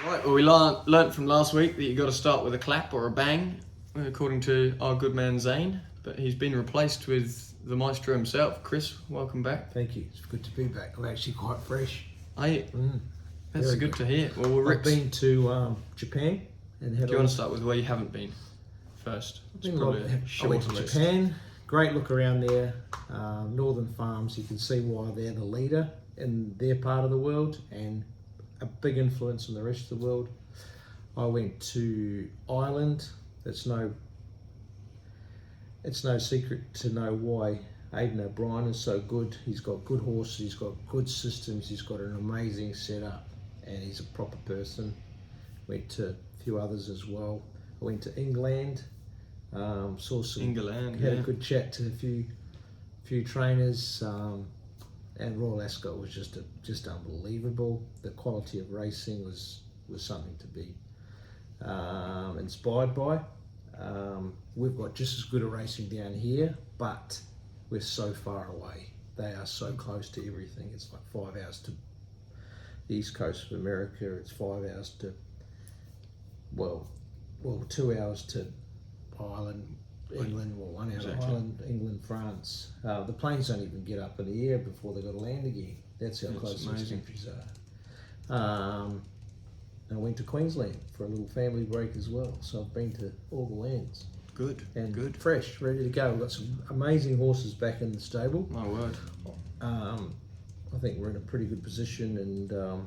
Right, well, we learnt from last week that you've got to start with a clap or a bang, according to our good man Zane. But he's been replaced with the maestro himself. Chris, welcome back. Thank you. It's good to be back. I'm actually quite fresh. That's good to hear. Well, I've been to Japan and had. Do you want to start with where you haven't been first? I went to Japan. Great look around there. Northern Farms. You can see why they're the leader in their part of the world and a big influence on the rest of the world. I went to Ireland. It's no secret to know why Aidan O'Brien is so good. He's got good horses, he's got good systems, he's got an amazing setup, and he's a proper person. Went to a few others as well. I went to England, saw some, had a good chat to a few trainers, and Royal Ascot was just unbelievable. The quality of racing was something to be inspired by. We've got just as good a racing down here, but we're so far away. They are so close to everything. It's like 5 hours to the east coast of America. It's 5 hours to, well, 2 hours to Ireland, England, well, 1 hour to Ireland, England, France. The planes don't even get up in the air before they've got to land again. That's how close these countries are. And I went to Queensland for a little family break as well. So I've been to all the lands. Good. Fresh, ready to go. We've got some amazing horses back in the stable. My word. I think we're in a pretty good position, and I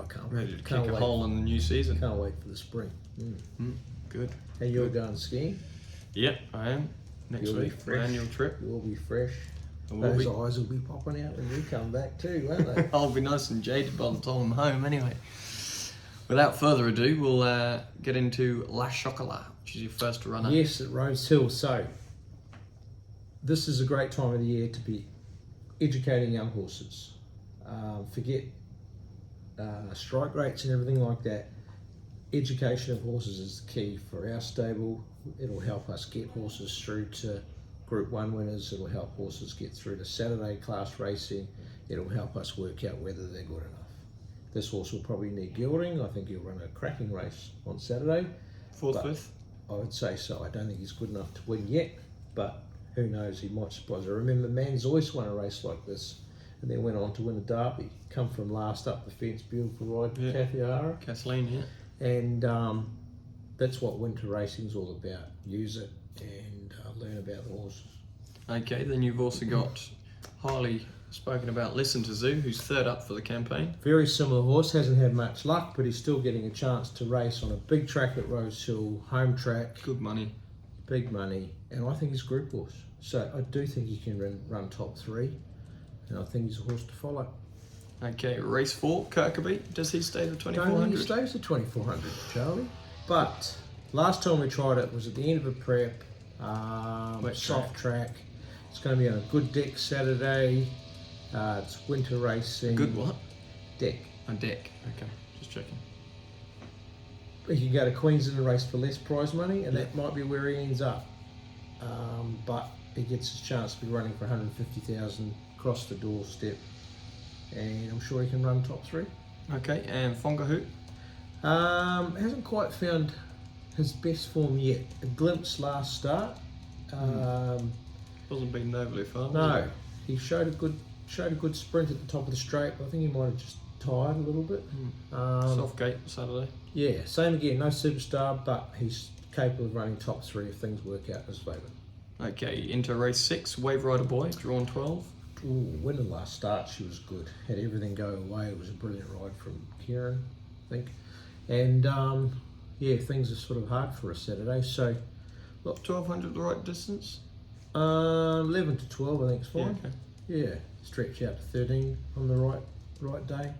can't ready to kick a hole in the new season. Can't wait for the spring. Good. And you're going skiing? Yep, I am. Next week, my annual trip. You'll be fresh. Those eyes will be popping out when you come back too, won't they? I'll be nice and jaded by the time I'm home anyway. Without further ado, we'll get into La Chocolat, which is your first runner. Yes, at Rosehill. So, this is a great time of the year to be educating young horses. Forget strike rates and everything like that. Education of horses is the key for our stable. It'll help us get horses through to Group 1 winners. It'll help horses get through to Saturday class racing. It'll help us work out whether they're good enough. This horse will probably need gilding. I think he'll run a cracking race on Saturday. Fourth, fifth? I would say so. I don't think he's good enough to win yet, but who knows, he might surprise. I remember Manzoice won a race like this and then went on to win a derby. Come from last up the fence, beautiful ride, CWR. Kathleen, yeah. And that's what winter racing's all about. Use it and learn about the horses. Okay, then you've also got highly spoken about Listen to Zoo, who's third up for the campaign. Very similar horse, hasn't had much luck, but he's still getting a chance to race on a big track at Rosehill, home track. Good money. Big money, and I think he's a group horse. So I do think he can run top 3, and I think he's a horse to follow. Okay, race 4, Kirkby. Does he stay the 2400? Don't think he stays the 2400, Charlie. But last time we tried it was at the end of a prep, soft track. It's going to be on a good deck Saturday. It's winter racing. Good what? Deck. A deck. Okay, just checking. He can go to Queensland and race for less prize money, and that might be where he ends up. But he gets his chance to be running for 150,000 across the doorstep, and I'm sure he can run top 3. Okay, and Fongahoot? Hasn't quite found his best form yet. A glimpse last start. Wasn't beaten overly far. No, he showed a good sprint at the top of the straight, but I think he might have just tired a little bit. Soft gate Saturday. Yeah, same again, no superstar, but he's capable of running top 3 if things work out in his favour. Okay, into race 6, Wave Rider Boy, drawn 12. Winning last start, she was good. Had everything go away. It was a brilliant ride from Kieran, I think. And things are sort of hard for a Saturday. So, look, 1200 the right distance. 11 to 12, I think is fine. Yeah, stretch out to 13 on the right day.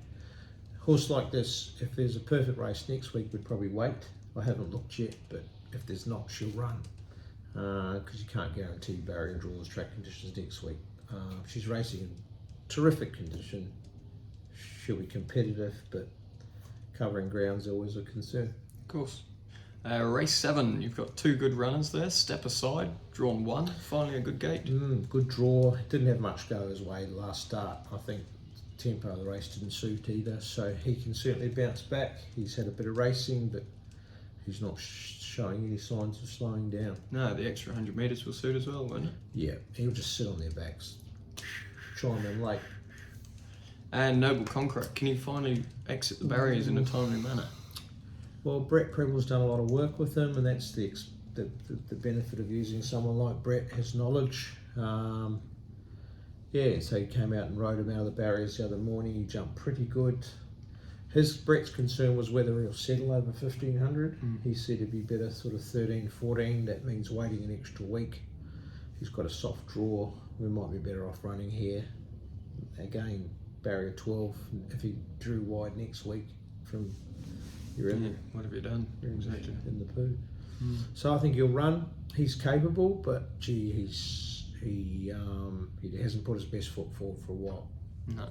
Horse like this, if there's a perfect race next week, we'd probably wait. I haven't looked yet, but if there's not, she'll run because you can't guarantee barrier draws, track conditions next week. She's racing in terrific condition. She'll be competitive, but covering ground's always a concern. Of course. Race 7, you've got 2 good runners there. Step Aside, drawn 1. Finally a good gate. Good draw. Didn't have much go his way last start. I think tempo of the race didn't suit either, so he can certainly bounce back. He's had a bit of racing, but he's not showing any signs of slowing down. No, the extra 100 metres will suit as well, won't it? Yeah, he'll just sit on their backs, chime in late. And Noble Conqueror, can you finally exit the barriers in a timely manner? Well, Brett Preble's done a lot of work with him, and that's the benefit of using someone like Brett, his knowledge. Yeah, so he came out and rode him out of the barriers the other morning. He jumped pretty good. Brett's concern was whether he'll settle over 1500. He said it'd be better sort of 13, 14. That means waiting an extra week. He's got a soft draw. We might be better off running here. Again, barrier 12. If he drew wide next week from your what have you done? Exactly. In the poo. So I think he'll run. He's capable, but gee, he hasn't put his best foot forward for a while. No.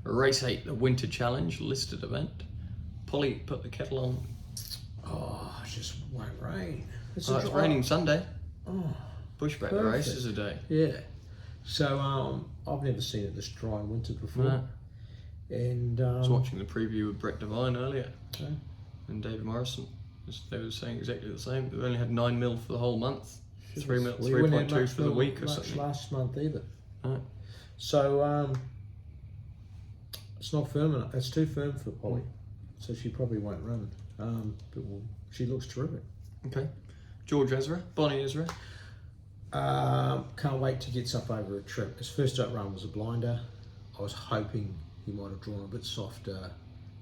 Race 8, the Winter Challenge, listed event. Polly put the kettle on. Oh, it just won't rain. It's raining Sunday. Oh, Bushback perfect. race is a day. Yeah. So I've never seen it this dry in winter before. No. And I was watching the preview with Brett Devine earlier, okay. and David Morrison. They were saying exactly the same. They've only had 9 mil for the whole month. 3.2 for the week or something. Last month either. Right. So it's not firm enough. It's too firm for Polly, so she probably won't run. But she looks terrific. Okay. George Ezra, Bonnie Ezra. Can't wait till he gets up over a trip. His first up run was a blinder. I was hoping he might have drawn a bit softer,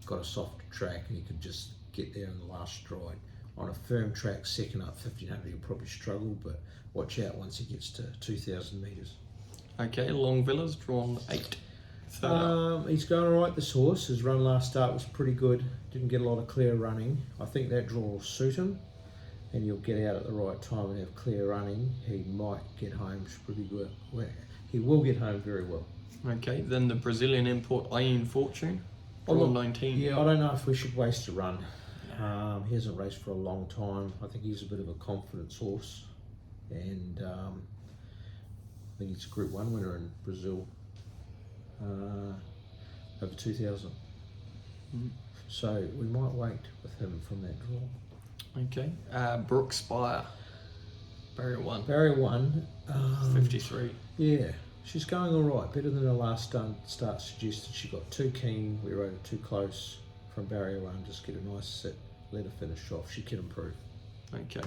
got a softer track, and he could just get there in the last stride. On a firm track, second up 1500, he'll probably struggle, but watch out once he gets to 2000 metres. Okay, Long Villas, drawn 8. Third up. He's going all right, this horse. His run last start was pretty good. Didn't get a lot of clear running. I think that draw will suit him, and you'll get out at the right time and have clear running. He might get home pretty good. He will get home very well. Okay, then the Brazilian import Ian Fortune, drawn 19. Yeah, I don't know if we should waste a run. He hasn't raced for a long time. I think he's a bit of a confidence horse, and I think he's a Group 1 winner in Brazil over 2000. So we might wait with him from that draw. Okay, Brooke Spire, barrier 1. Barrier 1. 53. Yeah, she's going all right. Better than her last start suggested. She got too keen. We rode her too close from barrier 1. Just get a nice sit. Let her finish off. She can improve. Okay.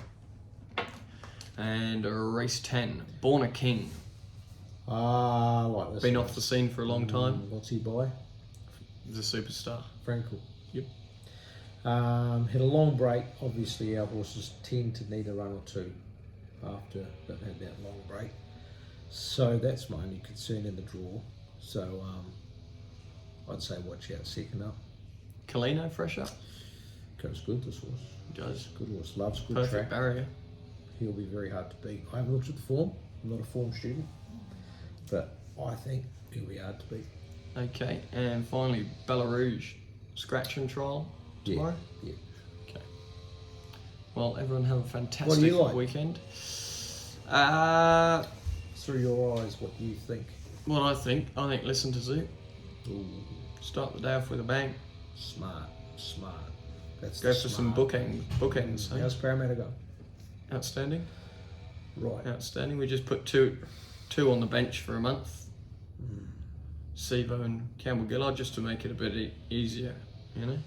And race 10, Born a King. I like this. Been off the scene for a long time. What's he by? He's a superstar. Frankel. Yep. Had a long break. Obviously, our horses tend to need a run or two after they've had that long break. So that's my only concern in the draw. So I'd say watch out second up. Kalino, fresh up. Goes good, this horse. He does. Good horse. Loves good Perfect track. barrier. He'll be very hard to beat. I haven't looked at the form. I'm not a form student. But I think he'll be hard to beat. Okay, and finally, Belarus, scratch and trial tomorrow? Yeah. Okay. Well, everyone have a fantastic What do you like? weekend. Through your eyes, what do you think? What I think listen to Zoo. Ooh, Start the day off with a bang. smart. That's Go the for some smart. bookends. Eh? How's Parramatta go? Outstanding. Right. Outstanding. We just put two on the bench for a month. Sivo and Campbell Gillard, just to make it a bit easier, you know?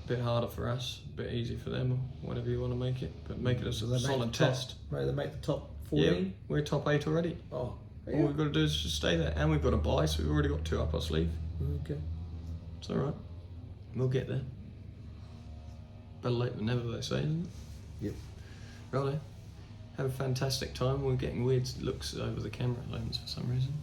A bit harder for us, a bit easier for them, or whatever you want to make it, but make it a solid test. Right, they make the top 14? Yeah, we're top 8 already. Oh, yeah. All we've got to do is just stay there, and we've got a buy, so we've already got 2 up our sleeve. Okay. It's alright. We'll get there. Better late than never, they say, isn't it? Yep. Righto. Have a fantastic time. We're getting weird looks over the camera lens for some reason.